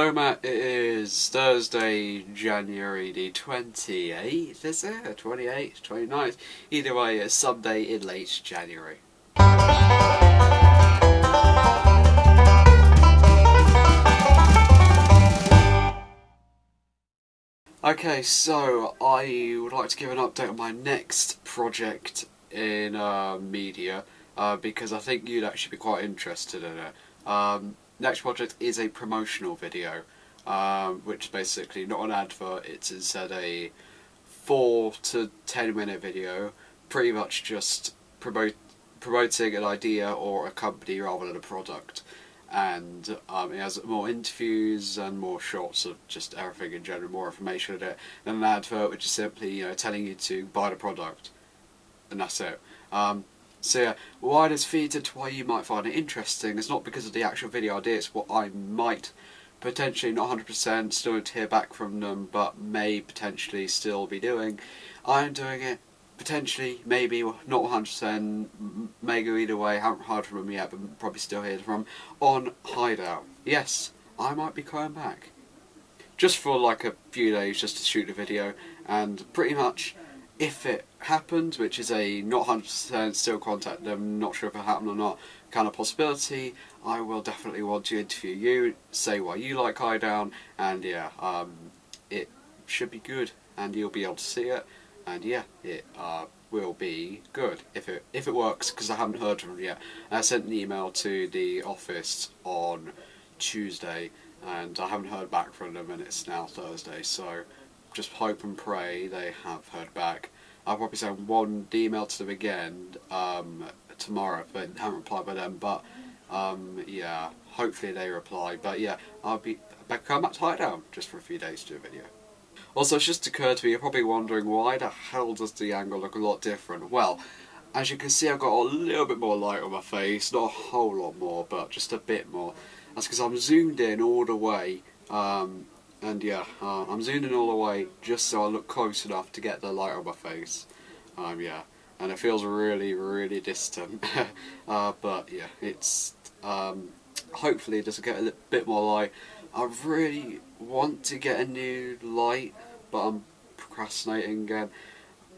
So Matt, it is Thursday, January the 28th, is it? 28th, 29th? Either way, it's Sunday in late January. Okay, so I would like to give an update on my next project in media, because I think you'd actually be quite interested in it. Next project is a promotional video, which is basically not an advert, it's instead a 4 to 10 minute video, pretty much just promoting an idea or a company rather than a product. And it has more interviews and more shots of just everything in general, more information in it, than an advert which is simply, telling you to buy the product, and that's it. So yeah, why this feeds into why you might find it interesting is not because of the actual video idea, it's what I might potentially, not 100%, still to hear back from them, but may potentially still be doing. I'm doing it, potentially, maybe, not 100%, may go either way, haven't heard from them yet, but probably still hear from, on Hideout. Yes, I might be coming back. Just for like a few days, just to shoot a video, and pretty much, if it happens, which is a not 100% still contact them, not sure if it happened or not, kind of possibility, I will definitely want to interview you, say why you like Hideout, and yeah, it should be good, and you'll be able to see it, and yeah, it will be good if it works, because I haven't heard from them yet. I sent an email to the office on Tuesday, and I haven't heard back from them, and it's now Thursday, so just hope and pray they have heard back. I'll probably send one email to them again tomorrow, but haven't replied by them. But yeah, hopefully they reply. But yeah, I'll be back to Hideout just for a few days to do a video. Also, it's just occurred to me, you're probably wondering, why the hell does the angle look a lot different? Well, as you can see, I've got a little bit more light on my face, not a whole lot more, but just a bit more. That's because I'm zoomed in all the way. And yeah, I'm zoomed in all the way just so I look close enough to get the light on my face. Yeah, and it feels really, really distant. But yeah, it's hopefully it does get a little bit more light. I really want to get a new light, but I'm procrastinating again.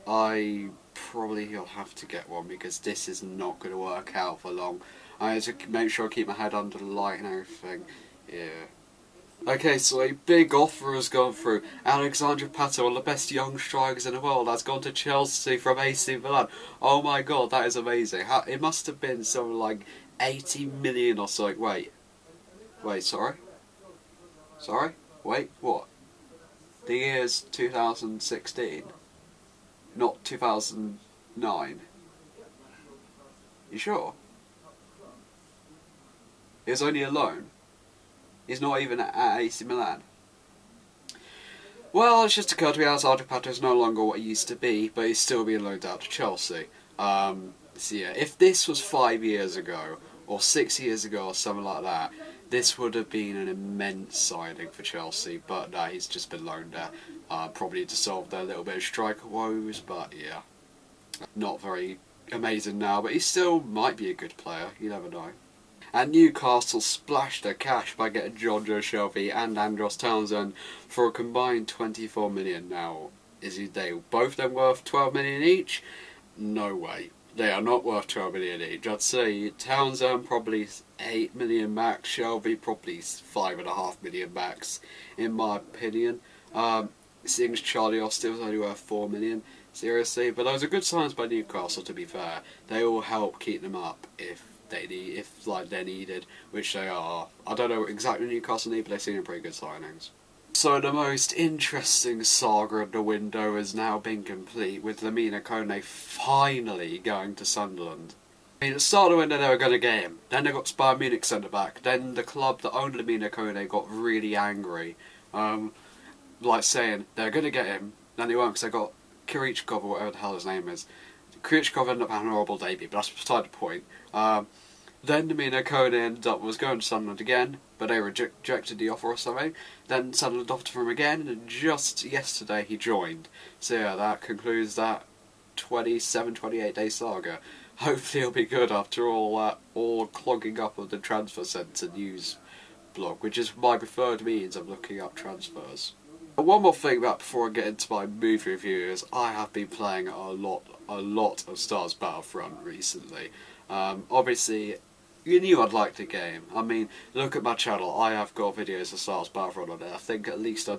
I probably will have to get one because this is not going to work out for long. I have to make sure I keep my head under the light and everything. Yeah. Okay, so a big offer has gone through. Alexandre Pato, one of the best young strikers in the world, has gone to Chelsea from AC Milan. Oh my god, that is amazing. It must have been something like 80 million or so. Wait, sorry? Sorry? Wait, what? The year's 2016? Not 2009? You sure? It was only a loan? He's not even at AC Milan. Well, it's just occurred to me Alexandre Pato is no longer what he used to be, but he's still being loaned out to Chelsea. So yeah, if this was 5 years ago, or 6 years ago, or something like that, this would have been an immense signing for Chelsea, but no, he's just been loaned out, probably to solve their little bit of striker woes, but yeah, not very amazing now, but he still might be a good player, you never know. And Newcastle splashed their cash by getting John Joe Shelby and Andros Townsend for a combined 24 million. Now, is they both of them worth 12 million each? No way. They are not worth 12 million each. I'd say Townsend probably 8 million max, Shelby probably 5.5 million max, in my opinion. Seeing Charlie Austin was only worth 4 million, seriously. But those are good signs by Newcastle, to be fair. They all help keep them up if they're needed, which they are. I don't know exactly what Newcastle need, but they've seen pretty good signings. So the most interesting saga of the window has now been complete, with Lamine Kone finally going to Sunderland. I mean, at the start of the window they were going to get him, then they got Bayern Munich centre back, then the club that owned Lamine Kone got really angry, like saying they're going to get him, then they won't because they got Kirichkov, or whatever the hell his name is. Kirichkov ended up having a horrible debut, but that's beside the point. Then Lamine Kone was going to Sunderland again, but they rejected the offer or something. Then Sunderland offered for him again, and just yesterday he joined. So yeah, that concludes that 28 day saga. Hopefully it'll be good after all that, all clogging up of the transfer centre news blog, which is my preferred means of looking up transfers. One more thing about before I get into my movie review is I have been playing a lot of Star Wars Battlefront recently. Obviously, you knew I'd like the game. I mean, look at my channel, I have got videos of Star Wars Battlefront on there. I think at least I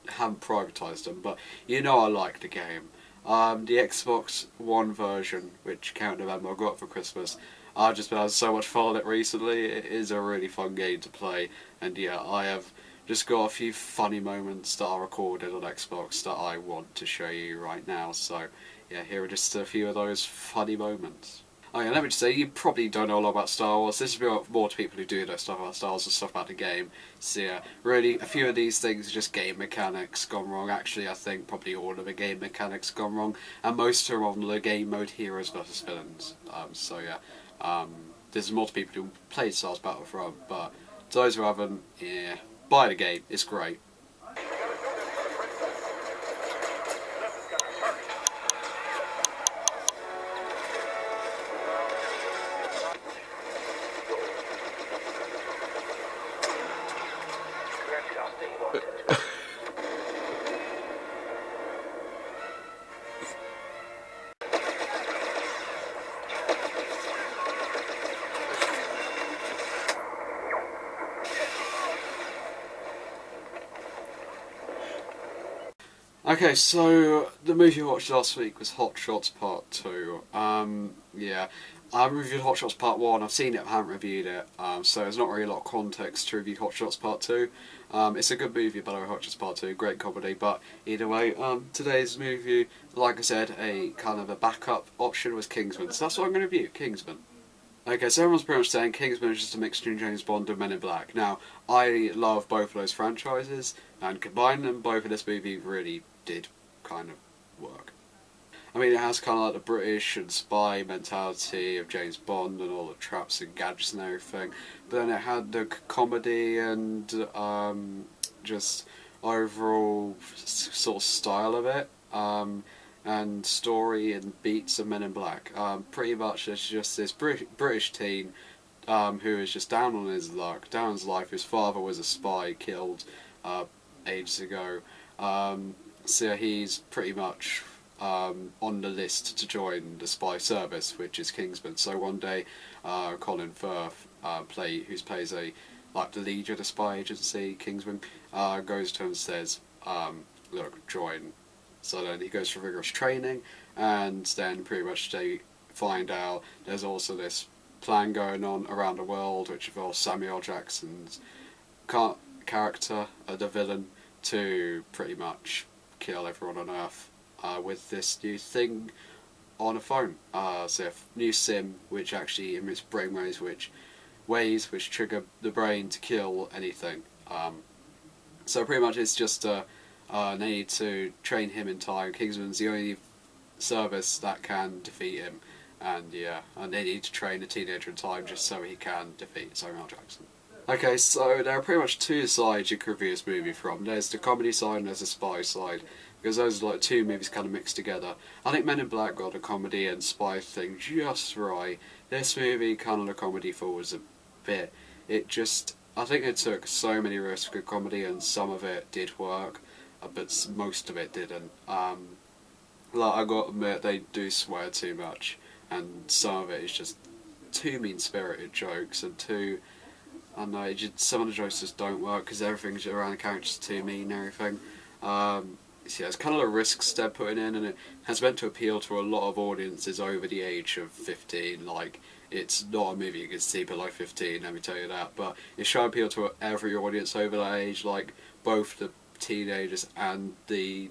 haven't privatised them, but you know I like the game. The Xbox One version, which came out in November, I got for Christmas. I've just been having so much fun on it recently. It is a really fun game to play, and yeah, I have just got a few funny moments that I recorded on Xbox that I want to show you right now. So yeah, here are just a few of those funny moments. Oh yeah, let me just say, you probably don't know a lot about Star Wars. This is more to people who do know stuff about Star Wars and stuff about the game. So yeah, really, a few of these things are just game mechanics gone wrong. Actually, I think probably all of the game mechanics gone wrong, and most are on the game mode heroes versus villains. So yeah, there's more to people who played Star Wars Battlefront, but to those who haven't, yeah, buy the game, it's great. Okay, so the movie I watched last week was Hot Shots Part 2. Yeah, I haven't reviewed Hot Shots Part 1, I've seen it, I haven't reviewed it, so there's not really a lot of context to review Hot Shots Part 2. It's a good movie, by the way, Hot Shots Part 2, great comedy, but either way, today's movie, like I said, a kind of a backup option was Kingsman, so that's what I'm going to review, Kingsman. Okay, so everyone's pretty much saying Kingsman is just a mix between James Bond and Men in Black. Now, I love both of those franchises, and combining them both in this movie really did kind of work. I mean, it has kind of like the British and spy mentality of James Bond and all the traps and gadgets and everything, but then it had the comedy and just overall sort of style of it. And story and beats of Men in Black. Pretty much it's just this British teen who is just down on his luck, down on his life. His father was a spy, killed ages ago. So he's pretty much on the list to join the spy service, which is Kingsman. So one day Colin Firth, who plays the leader of the spy agency, Kingsman, goes to him and says, look, join. So then he goes for rigorous training, and then pretty much they find out there's also this plan going on around the world which involves Samuel L. Jackson's character, the villain, to pretty much kill everyone on Earth with this new thing on a phone. So a new SIM which actually emits brainwaves which trigger the brain to kill anything. So pretty much it's just they need to train him in time. Kingsman's the only service that can defeat him, and yeah, and they need to train a teenager in time just so he can defeat Samuel L. Jackson. Okay, so there are pretty much two sides you could review this movie from. There's the comedy side and there's the spy side, because those are like two movies kind of mixed together. I think Men in Black got the comedy and spy thing just right. This movie kind of the comedy falls a bit. I think it took so many risks with comedy, and some of it did work, but most of it didn't. I got to admit, they do swear too much, and some of it is just too mean-spirited jokes, and I don't know, some of the jokes just don't work, because everything around the characters is too mean and everything. So yeah, it's kind of the risks they're putting in, and it has meant to appeal to a lot of audiences over the age of 15, it's not a movie you can see below 15, let me tell you that, but it's trying to appeal to every audience over that age, both the teenagers and the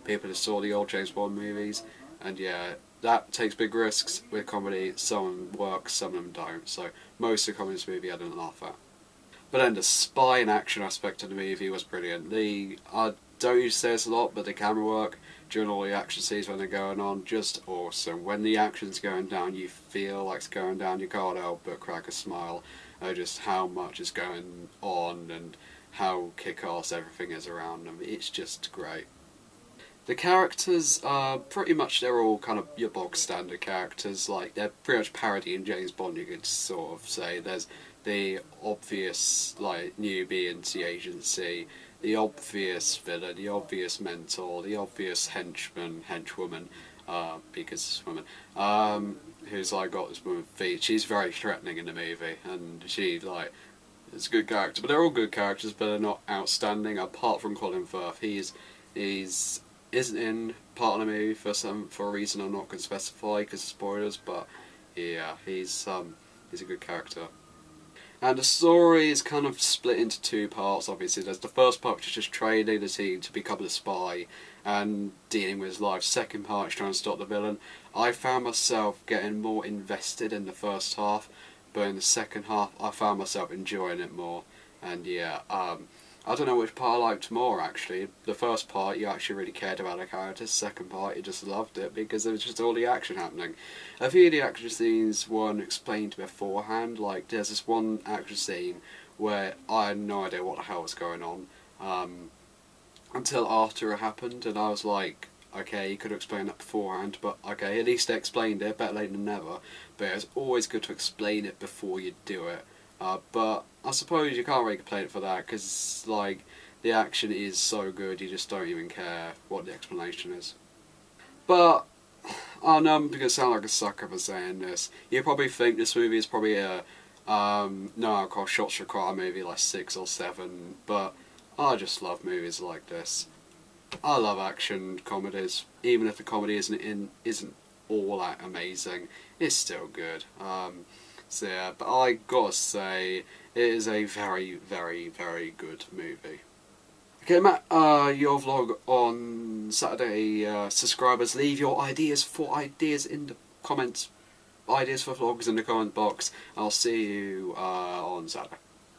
people that saw the old James Bond movies, and yeah, that takes big risks with comedy. Some of them work, some of them don't, so most of the comedy in this movie I didn't laugh at. But then the spy and action aspect of the movie was brilliant. I don't usually say this a lot, but the camera work during all the action scenes when they're going on, just awesome. When the action's going down, you feel like it's going down, you can't help but crack a smile at just how much is going on and how kick-ass everything is around them. It's just great. The characters are pretty much, they're all kind of your bog standard characters, they're pretty much parodying James Bond, you could sort of say. There's the obvious like newbie into the agency, the obvious villain, the obvious mentor, the obvious henchwoman, because it's a woman, who's like got this woman feet. She's very threatening in the movie, and she like is a good character. But they're all good characters, but they're not outstanding. Apart from Colin Firth, he's isn't in part of the movie for a reason I'm not going to specify because of spoilers. But yeah, he's a good character. And the story is kind of split into two parts, obviously. There's the first part, which is just training the team to become a spy and dealing with his life. Second part is trying to stop the villain. I found myself getting more invested in the first half, but in the second half I found myself enjoying it more. And yeah, I don't know which part I liked more, actually. The first part, you actually really cared about the characters. Second part, you just loved it because there was just all the action happening. A few of the action scenes weren't explained beforehand. Like, there's this one action scene where I had no idea what the hell was going on until after it happened, and I was like, okay, you could have explained that beforehand, but okay, at least they explained it, better late than never. But it's always good to explain it before you do it. But I suppose you can't really complain for that, because like the action is so good, you just don't even care what the explanation is. But I know I'm going to sound like a sucker for saying this. You probably think this movie is probably a no alcohol shots required movie like 6 or 7, but I just love movies like this. I love action comedies, even if the comedy isn't all that amazing. It's still good. So yeah, but I gotta say, it is a very, very, very good movie. Okay, Matt, your vlog on Saturday. Subscribers, leave your ideas in the comments. Ideas for vlogs in the comment box. I'll see you on Saturday.